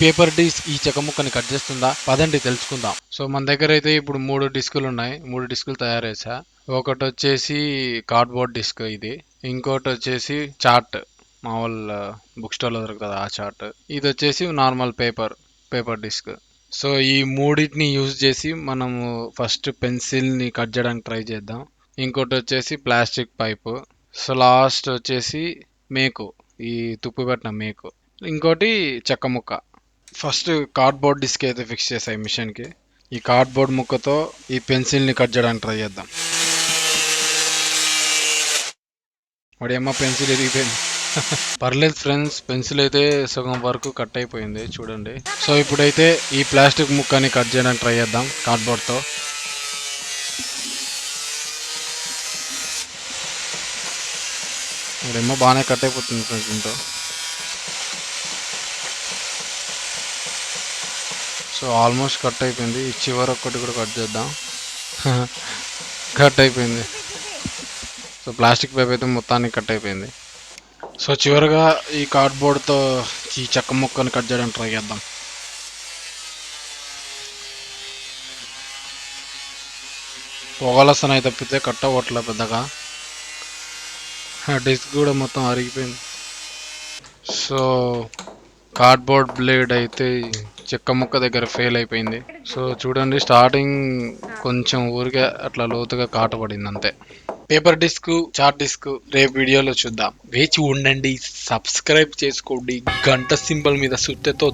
Paper disc ఈ చెక్క ముక్కని కట్ చేస్తుందా? పదండి తెలుసుకుందాం. సో మన దగ్గర అయితే ఇప్పుడు 3 డిస్కులు ఉన్నాయి. 3 డిస్కులు తయారు చేసా. ఒకటి వచ్చేసి కార్డ్బోర్డ్ డిస్క్ ఇది. ఇంకోటి వచ్చేసి చార్ట్, మామూలు బుక్ స్టోర్ లో దొరుకుతుంది ఆ చార్ట్. ఇది వచ్చేసి నార్మల్ పేపర్ డిస్క్. సో ఈ మూడింటిని యూజ్ చేసి మనము ఫస్ట్ పెన్సిల్ ని కట్ చేయడానికి ట్రై చేద్దాం. ఇంకోటి వచ్చేసి ప్లాస్టిక్ పైపు. సో లాస్ట్ వచ్చేసి మేకు, ఈ తుప్పు పెట్టిన మేకు. ఇంకోటి చెక్క ముక్క. ఫస్ట్ కార్డ్బోర్డ్ డిస్క్ అయితే ఫిక్స్ చేసాయి మిషన్ కి. ఈ కార్డ్బోర్డ్ ముక్కతో ఈ పెన్సిల్ ని కట్ చేయడానికి ట్రై చేద్దాం. వాడి అమ్మ పెన్సిల్ ఎరిగిపోయింది. పర్లేదు ఫ్రెండ్స్, పెన్సిల్ అయితే సగం వరకు కట్ అయిపోయింది చూడండి. సో ఇప్పుడైతే ఈ ప్లాస్టిక్ ముక్కని కట్ చేయడానికి ట్రై చేద్దాం కార్డ్బోర్డ్ తో. వాడేమో బాగానే కట్ అయిపోతుంది ఫ్రెండ్స్ దీంతో. సో ఆల్మోస్ట్ కట్ అయిపోయింది. ఈ చివరి ఒక్కటి కూడా కట్ చేద్దాం. కట్ అయిపోయింది. సో ప్లాస్టిక్ పైప్ అయితే మొత్తానికి కట్ అయిపోయింది. సో చివరిగా ఈ కార్డ్బోర్డ్తో ఈ చెక్క ముక్కని కట్ చేయడానికి ట్రై చేద్దాం. పొగలసన తప్పితే కట్ అవ్వట్లే పెద్దగా. డిస్క్ కూడా మొత్తం అరిగిపోయింది. సో కార్డ్బోర్డ్ బ్లేడ్ అయితే చెక్క ముక్క దగ్గర ఫెయిల్ అయిపోయింది. సో చూడండి, స్టార్టింగ్ కొంచెం ఊరికే అట్లా లోతుగా కాటపడింది అంతే. పేపర్ డిస్క్, చార్ట్ డిస్క్ రేపు వీడియోలో చూద్దాం. వేచి ఉండండి, సబ్స్క్రైబ్ చేసుకోండి, గంట సింబల్ మీద సుత్తెతో